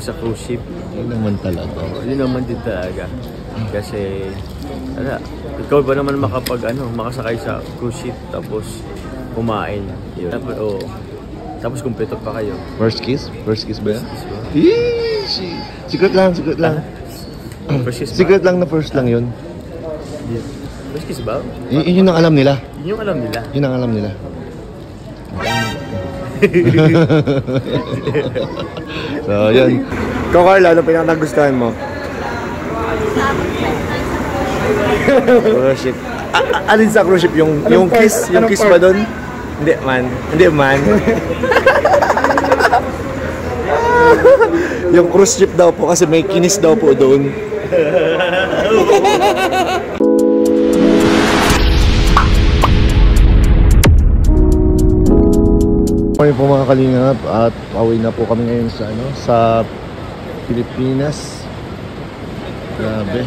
yung sa cruise ship. Yun naman talaga. Yun naman din talaga. Kasi, ikaw ba naman makasakay sa cruise ship tapos kumain. Yun. Tapos kumpleto pa kayo. First kiss? First kiss ba yan? Secret lang, secret lang. First kiss ba? Secret lang na first lang yun. First kiss ba? Yun ang alam nila. Yun yung alam nila. Yun ang alam nila. So, yun. Ikaw, Carla, ano pinakagustuhan mo? Cruise ship. Alin sa cruise ship? Yung kiss? Yung kiss ba doon? Hindi man. Hindi man. Yung cruise ship daw po kasi may kinis daw po doon. Morning po mga kalingap at pauwi na po kami ngayon sa Pilipinas. Grabe.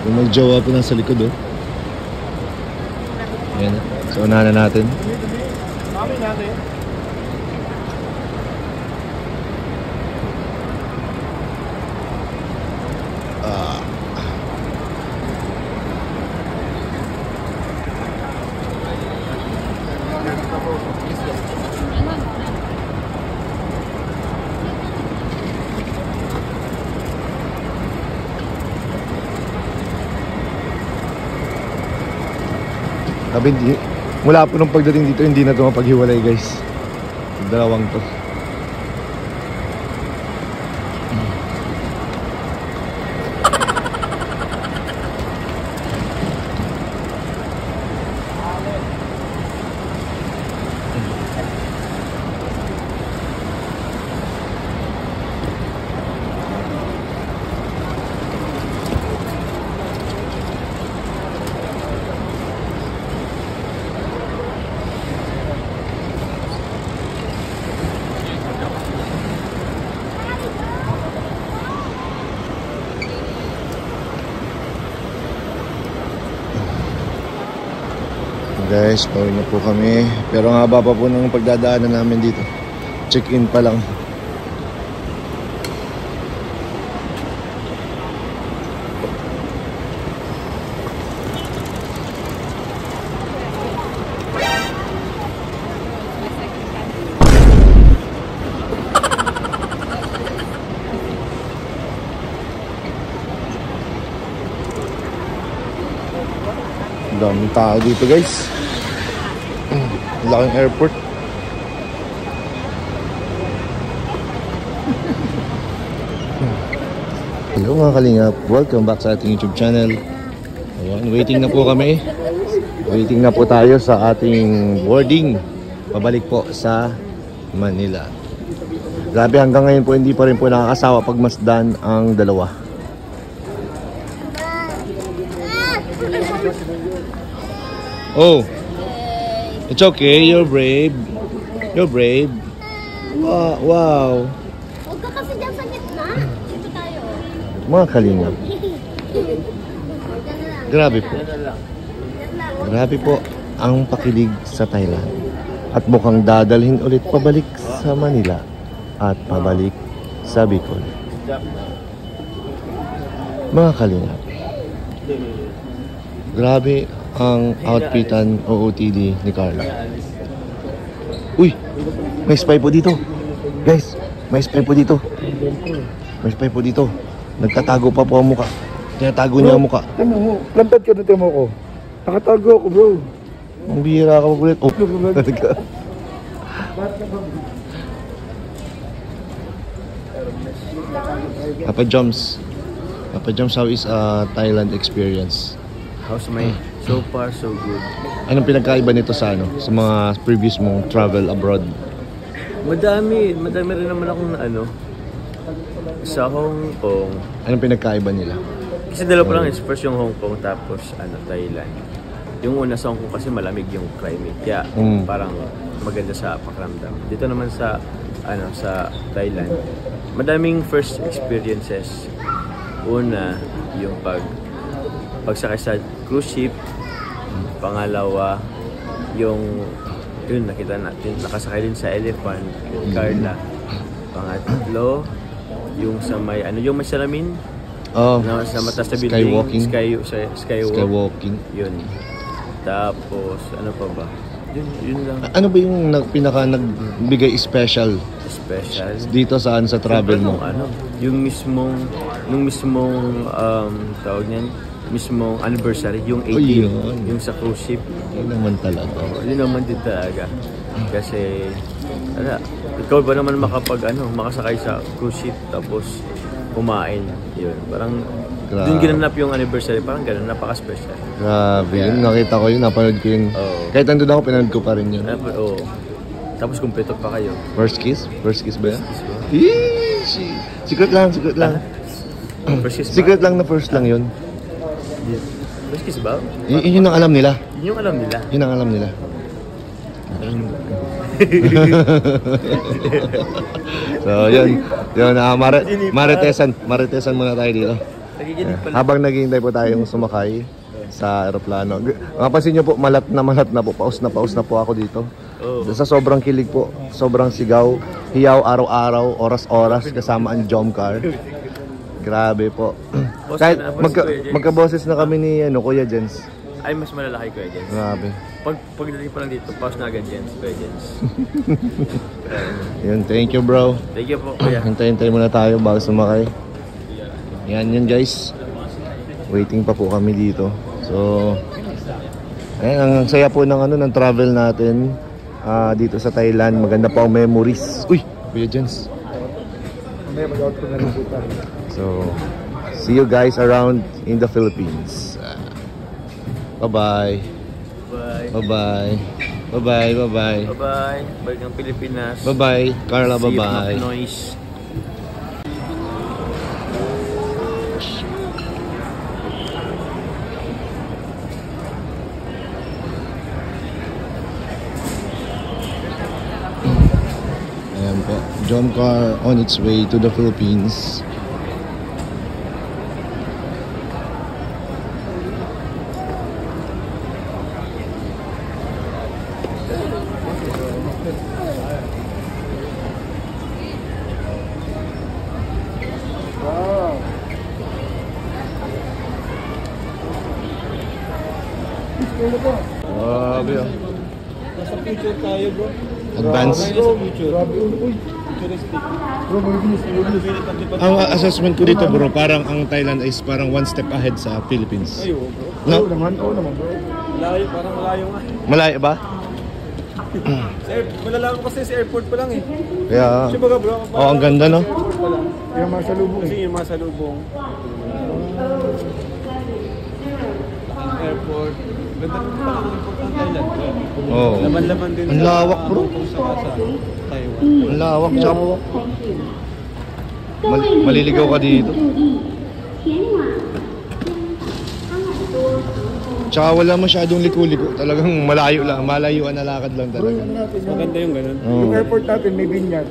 Yung magjowa po nasa likod oh. Ayan. So unahan na natin. Sabi, mula po nung pagdating dito, hindi na ito mapaghiwalay guys. Dalawang to. Guys, pauwi na po kami. Pero nga ba pa po ng pagdadaanan namin dito. Check-in pa lang. Daming tao dito guys. Laking airport. Hello mga kalingap, welcome back sa ating YouTube channel. Ayan, waiting na po kami. Waiting na po tayo sa ating boarding. Pabalik po sa Manila. Grabe, hanggang ngayon po hindi pa rin po nakakasawa pagmasdan ang dalawa. Oh, it's okay. You're brave. You're brave. Wow. Huwag ka kasi dyan sa gitna. Dito tayo. Mga kalingap. Grabe po. Grabe po ang pakilig sa Thailand. At mukhang dadalhin ulit pabalik sa Manila at pabalik sa Bicol. Mga kalingap. Grabe ang outfitan o OOTD ni Carla. Uy! May spy po dito. Guys, may spy po dito. May spy po dito. Nagtatago pa po ang muka. Tinatago niya ang muka. Ano mo? Plantad ka na temo ko. Nakatago ako bro. Ang bihira ka magulit. Oh, Papa Joms. Papa Joms, how is Thailand experience? How's my so far so good? Anong pinagkaiba nito sa sa mga previous mong travel abroad? Madami rin naman akong sa Hong Kong. Anong pinagkaiba nila? Kasi dalawa pa lang is first yung Hong Kong tapos Thailand. Yung una sa Hong Kong kasi malamig yung climate. Kaya parang maganda sa pakiramdam. Dito naman sa sa Thailand, madaming first experiences. Una, yung pagsakay sa cruise ship. Pangalawa, yung Yun, nakita natin. Nakasakay din sa elephant. Yung Carla. Pangatlo, yung sa may, ano yung may salamin? Oh, Na, sa mataas na building. skywalking. Skywalking. Yun. Tapos, ano pa ba? Yun lang. Ano ba yung pinaka nagbigay special Special. dito saan sa travel mo? Ano, yung mismong tawag niyan, mismong anniversary, yung 18, yun. yung sa cruise ship. Yun naman talaga. Yun naman din talaga. Kasi, ikaw ba naman makasakay sa cruise ship tapos kumain. Yun, parang doon ginanap yung anniversary, parang gano'n, napaka-special. Grabe, yun nakita ko yun, napanood ko yun. Kahit nandun ako, pinanood ko pa rin yun. Oo. Tapos kumpleto pa kayo. First kiss? First kiss ba yan? Secret lang. First kiss ba? Secret lang na first lang yun. First kiss ba? Yun ang alam nila. Yun yung alam nila. Yun ang alam nila. So, yun. Maritesan muna tayo dito. Habang naghihintay po tayong sumakay sa aeroplano. Mapapansin nyo po, malat na po. Paus na po ako dito. Sa sobrang kilig po, sobrang sigaw, hiyaw araw-araw, oras-oras, kasama ang Jomcar. Grabe po. Kahit magkaboses na kami ni Kuya Jens. Ay, mas malalaki Kuya Jens. Grabe. Pagdating pa lang dito, pause na agad Jens, Kuya Jens. Yun, thank you bro. Thank you po, Kuya. Hintay muna tayo bago sumakay. Yan yun guys. Waiting pa po kami dito. So, ayan, ang saya po ng travel natin dito sa Thailand. Maganda po ang memories. Uy, Kuya Jens. So, see you guys around in the Philippines. Bye-bye. Bye-bye. Bye-bye. Bye-bye. Bye-bye. Balik ng Pilipinas. Bye-bye. Carla, bye-bye. See you, noise. Ayan po. Jomcar on its way to the Philippines. Grabe ah. Nasa future tayo, bro. Advance. Grabe, uy. Futuristic. Bro, mabilis. Ang assessment ko dito bro, parang ang Thailand is parang one step ahead sa Philippines. Ayo, bro. No? Oo naman, bro. Malayo, parang malayo nga. Malayo ba? Malalaman kasi sa airport pa lang eh. Yeah. Siya baga bro? Oh, ang ganda no? Yung masalubong. Kasi yung masalubong. Airport. Ganda pa lang ang airport ng Thailand. Oh. Laman-laman din. Ang lawak bro. Sa Taiwan. Ang lawak, chap. Maliligaw ka dito. Tsaka wala masyadong liko-liko. Talagang malayo lang. Malayuan na lakad lang talaga. Maganda yung ganun. Oh. Yung airport natin, may binyan.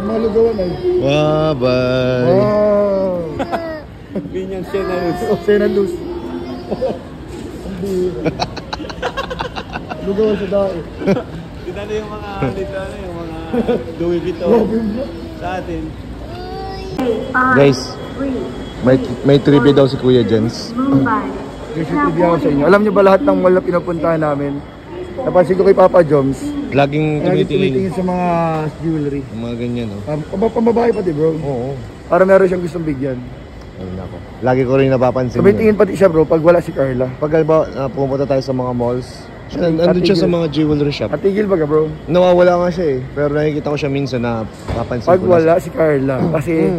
Malugawan ay. Bye-bye. Wow! Binyan siya na yun. Sena Luz. Lugawan sa dae. Dito na yung mga, yung mga Louis Vuitton sa atin. Guys, may trivia daw si Kuya Jens. Guys, yung trivia ko sa inyo. Alam niyo ba lahat ng mall na pinupuntahan namin? Napansin ko kay Papa Joms. Laging tumitingin. Sa mga jewelry. Yung mga ganyan, no? Pambabae pati, bro. Oo. Para meron siyang gustong bigyan. Ayun ako. Lagi ko rin napapansin. Tumitingin pati siya, bro, pag wala si Carla. Pag pumunta tayo sa mga malls, andun siya sa mga jewelry shop. Atigil ba ka, bro? Nawawala nga siya eh. Pero nakikita ko siya minsan na papansin Pag ko na. wala si Carla, kasi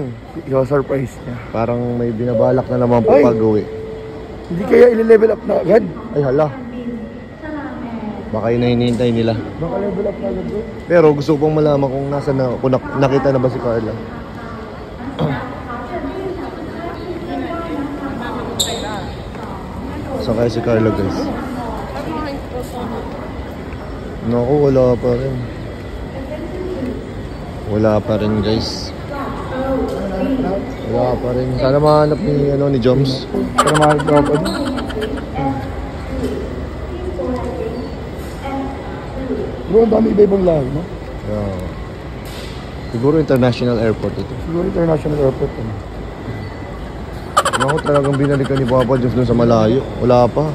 surprise niya. Parang may binabalak na naman po Ay! pag-uwi. Hindi kaya i-level up na agad? Ay hala. Baka yun na hinihintay nila. Baka level up na agad, bro. Pero gusto ko pang malaman kung nakita na ba si Carla. Saan kaya si Carla, guys? Naku, wala pa rin. Wala pa rin, guys. Wala pa rin. Sana mahanap ni Joms. Para mahal ko ako. Bro, ang dami iba-ibang lahi, no? Siguro international airport ito. Siguro international airport, ano? Ako talagang binalikan ni Papa Jones doon sa malayo. Wala pa.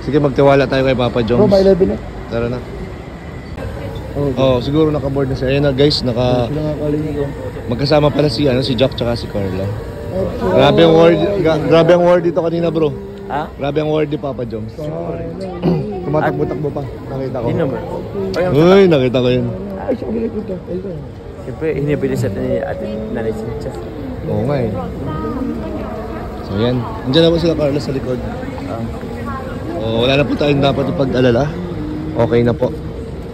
Sige, magtiwala tayo kay Papa Jones. Bro, may 11 na. Tara na. Okay. Oh, siguro naka-board na siya. Ayan na guys, Sila nga kaling ito. magkasama pala si Jack tsaka si Carla. Grabe ang word, grabe ang word dito kanina, bro. Ha? Grabe ang word ni Papa Jones. Tumatakbo-takbo pa. Nakita ko. Yun naman. Uy, nakita ko yun. Ay, siya kabilang ito. Ito. Siyempre, hinibilis at ni Ate Nanay Cynthia. Oo nga eh. So yan. Andiyan na po sila Carla sa likod. Wala na po tayong dapat ipag-alala. Okay na po.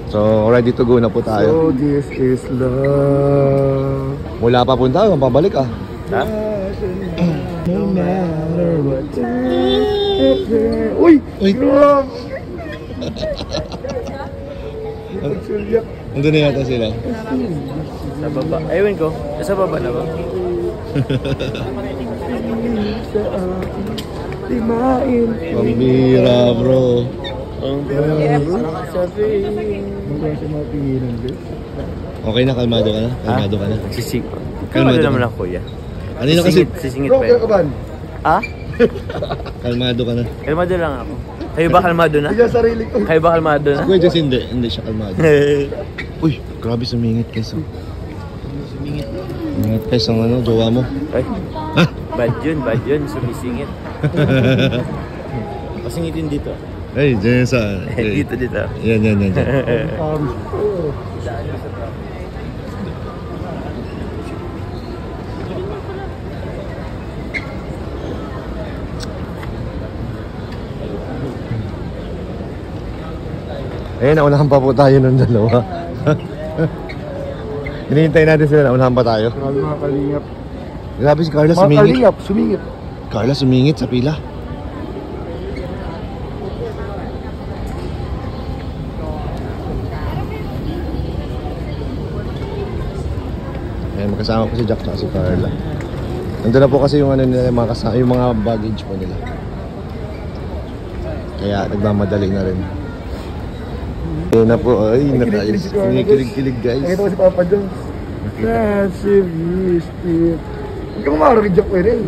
So, ready to go na po tayo. So, this is love. Mula pa punta, pabalik ah. Ha? No matter what time. Uy! Uy! Grabe! Nandun na yata sila. Sa baba. Ayun ko. Sa baba na ba? Timain. Pambira, bro. Ang Okay na, kalmado ka na? Kalmado ka na? Sisig. Kalmado Kalmado ka naman na. ako, kuya. Kanina kasi, Sisingit Bro, pa kaya yun. ka ba? Ha? kalmado ka na. Kalmado lang ako. Kayo ba kalmado na? Hindi sarili ko. Kayo ba kalmado na? Kuya Jess, hindi siya kalmado. Uy, grabe sumingit guys. Oh. Sumingit guys ang ano, jowa mo. Ay, bad yun. Sumisingit. Pasingitin dito. Ay, dyan sa... Dito. Yan. Ayun, naunahan pa po tayo ng dalawa. Hinihintay natin sila, naunahan pa tayo. Grabe mga kalingap. Grabe si Carla Mga sumingit. kalingap, sumingit. Carla sumingit sa pila. Ayan, magkasama po si Jack at si Carla. Nandun na po kasi yung, ano, nila, yung mga baggage po nila. Kaya nagmamadali na rin. Ayun na po, ay, kinikilig guys. Nakita ko si Papa Jones. Massive mystic. Huwag ka mamarami Jack ko rin.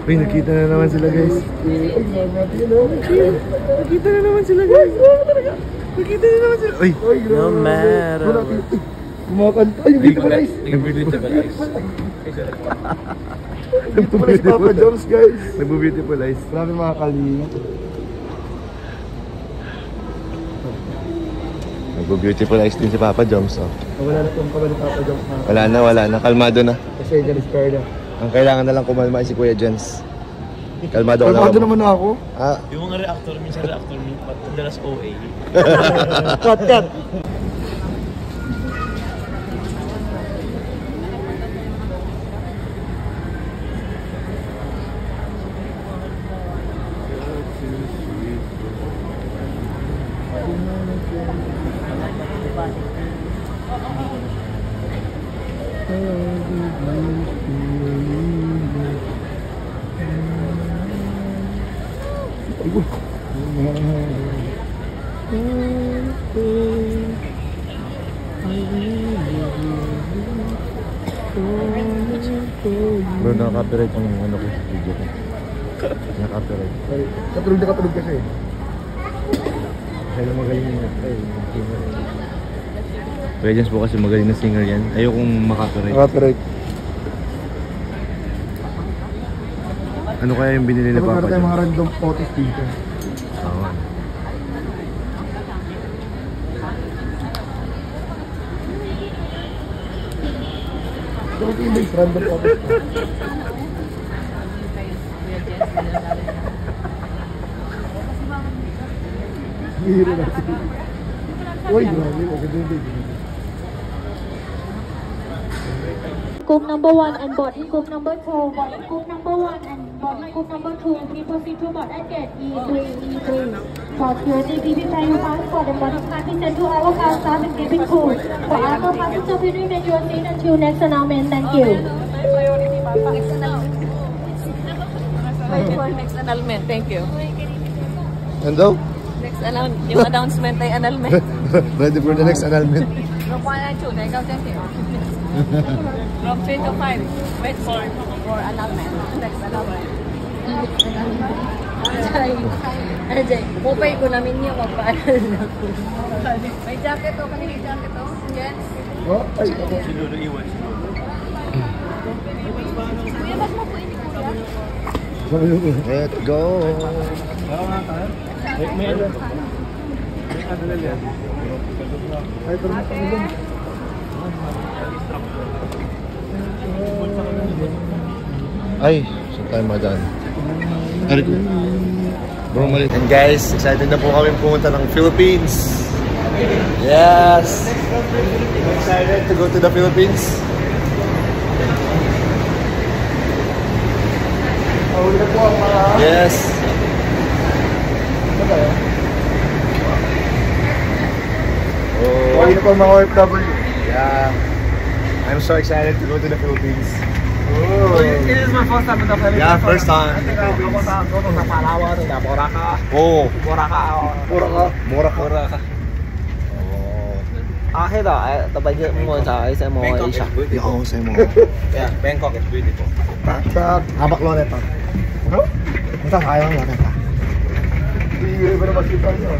Uy, nakita na naman sila guys. Ay, grabe yun oh. Nakita na naman sila guys. Nakita na naman sila. Uy, Ay, grabe. No matter Wala, what. ay, kumakanta. Ay, hindi ko guys. Dito pala si Papa Jones guys. nagbo-beautiful-ize. Grabe mga kalingap. Nagbo-beautiful-ize din si Papa Joms. Oh. Wala na itong kabalik Papa Jones na. Wala na. Kalmado na. Kasi dyan is Carla. Ang kailangan na lang kumalma ay si Kuya Jens. Kalmado ka na. Kalmado naman ako. Ah, Yung mga reactor, minsan madalas OA. Cut. bro, naka-copyright ang ano ko, video ko. Naka-copyright. Katulog kasi. Kaya magaling na singer. Kuya Jens po kasi magaling na singer yan. Ayokong maka-copyright. Copyright. Ano kaya yung binili ni Dapat Papa meron tayong mga Jens? random photos dito. Oo. Dapat yung may random photos. Hihiro natin. Uy, grabe. Maganda yung baby. Group number 1 and boarding group number 2. Boarding group number 1 and boarding group number 2. Please proceed to board at gate E3. For security, please prepare your passport and boarding pass is sent to our car staff and cabin crew. For other passengers, please remain in your seat until next announcement. Thank you. Wait for next annulment. Thank you. And daw? Next yung announcement ay annulment. Ready for the next annulment. From 1 and 2, they go 10 From 3 to 5, wait for annulment. Next annulment. Ajay, pupay ko namin yung magpa-anal na ko. May jacket o, kanina jacket o. Yes. Oh, ay, ako. Sinulo iwan. Kuya, ba't mo po ini kuya? Let's go. May ano? May ano na yan? Ay, pero makakabang. Ay, saan tayo madaan? Bro, malit. And guys, excited na po kami pumunta ng Philippines. Yes! I'm excited to go to the Philippines. Huli na po ang mga... Yes! Ano tayo? Oh, Huli na po ang mga OFW. yeah. I'm so excited to go to the Philippines. Oh. This is my first time in the Philippines. Yeah, first time. Ako sa Palawan, sa Boracay. Oh, Boracay. Pura ka. mura ka. Oh. Akhir dah, tapi dia mau cakap saya mau Asia. Yo, saya mau. Yeah, Bangkok is beautiful. Tak. Habak lo neto. Ano? Kita ayaw lo neto. Hindi ba na makita niyo?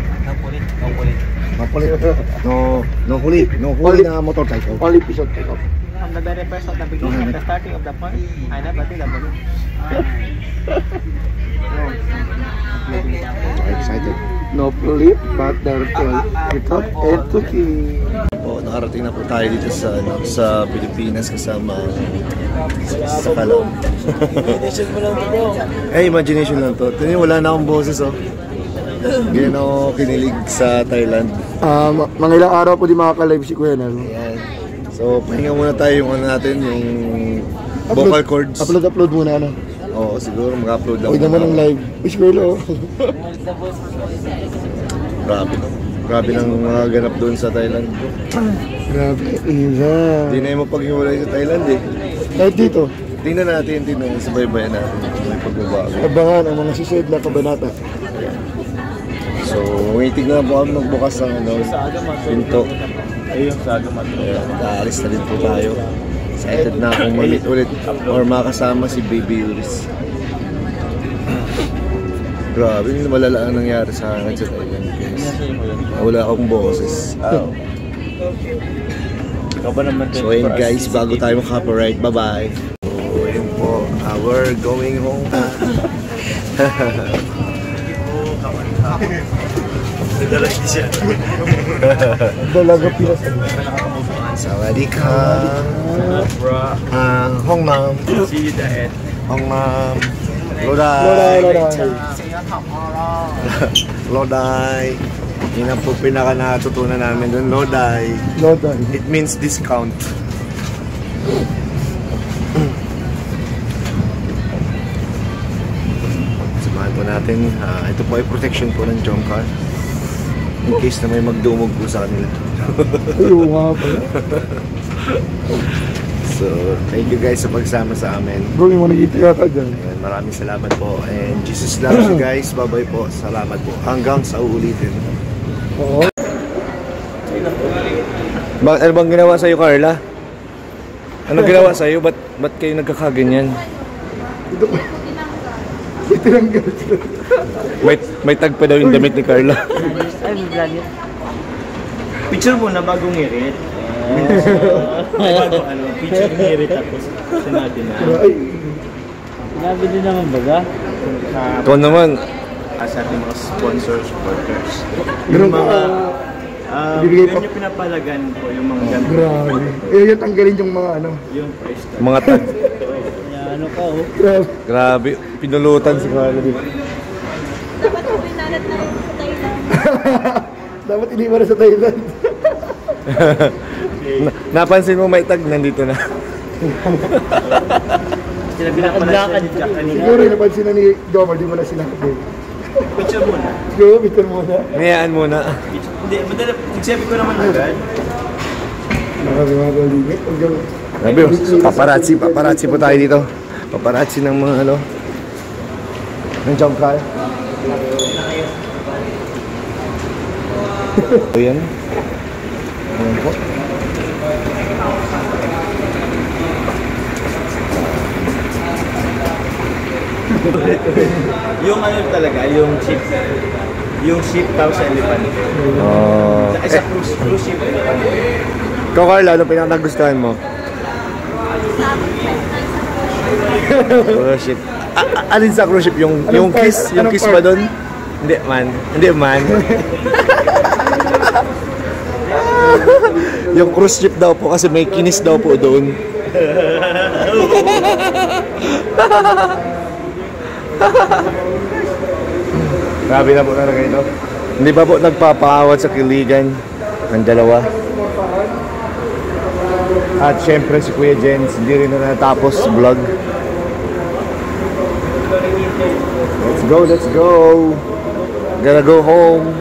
Mapulit. No huli na motorcycle. All episode take off. From the very first of the beginning, the starting of the point, I never did a balloon. Excited. No flip, but there without entity. Po, nakarating na po tayo dito sa Pilipinas kasama sa Calao. Imagination mo lang bro. Eh, imagination lang to. Tingnan, wala na akong boses, oh. Hindi na ako kinilig sa Thailand. Mga ilang araw po di makaka-live si Kuya Nel. Ayan. So, pahinga muna tayo yung ano natin, yung vocal cords. Upload muna ano. Oo, siguro mag-upload lang. Huwag naman ang live. Wish ko ilo. Grabe nang mga ganap doon sa Thailand. Grabe, Iza. Hindi na yung mapaghiwalay sa Thailand eh. Kahit dito, Tingnan natin, subaybayan natin. May pagbabago. abangan ang mga susunod na kabanata. So, waiting na po kami magbukas ng pinto. Ayun, sa Agamat. Nag-aalis na din po tayo. Excited na akong mag-meet ulit or makasama si Baby Yuris. Grabe, malala ang nangyari sa akin sa Thailand, guys. Wala akong boses. So ayun guys, bago tayo mag-copyright, bye-bye. So ayun po, we're going home. Dalaga Pinas. Sawadee ka. Hong Nam. See you there. Hong Nam. Loday. Loday. Yun ang po pinaka natutunan namin doon. Loday. It means discount. Samahan po natin. Ito po ay protection po ng Jomcar. In case na may magdumog po sa kanila. Ayun nga pala. So, thank you guys sa pagsama sa amin. Bro, yung mga nagitiya ka dyan. Ayan, maraming salamat po. And Jesus loves you guys. Bye-bye po. Salamat po. Hanggang sa uulitin. Oo. Ano bang ginawa sa'yo, Carla? Ano ginawa sa'yo? Ba't kayo nagkakaganyan? Ito ko. Itinanggal. May tag pa daw yung damit ni Carla. Ay, vlog yun. Picture mo na bagong ngirit. Picture ngirit tapos sinabi na. Ay, Sinabi din naman baga. Ikaw naman. Sa ating mga sponsors, supporters. ganun Yung mga Bibigay pa. ganyan yung pinapalagan po yung mga ganito. grabe. Yung tanggalin yung mga ano. Yung price tag. Mga tag. Kaya ano ka oh. Grabe. Grabe. Pinulutan si Carla dito. Dapat ko binalat na yun sa Thailand. Dapat iniwan na sa Thailand. Napansin mo may tag nandito na. Sila pinapalagan ni Jack kanina. Siguro yung napansin na ni Domar, di mo na sinabi. Picture mo na. Siguro, bitter mo na. Ngayaan muna. Hindi, madala. Nagsabi ko naman agad. Grabe mga baligit. Hanggang Grabe, paparazzi po tayo dito. Paparazzi ng mga ano. Ng jump car. Ayan. Ayan po. Yung ano talaga, yung ship. Yung ship tapos sa elephant. Sa cruise ship. Ikaw, Carla, ano pinakagustuhan mo? Cruise ship. Alin sa cruise ship? Yung kiss? Yung kiss ba doon? Hindi man. Hindi man. Yung cruise ship daw po kasi may kinis daw po doon. Grabe na po talaga ito. Hindi pa po nagpapaawat sa kiligan ng dalawa. At syempre si Kuya Jens, hindi rin na natapos vlog. Let's go, let's go. Gotta go home.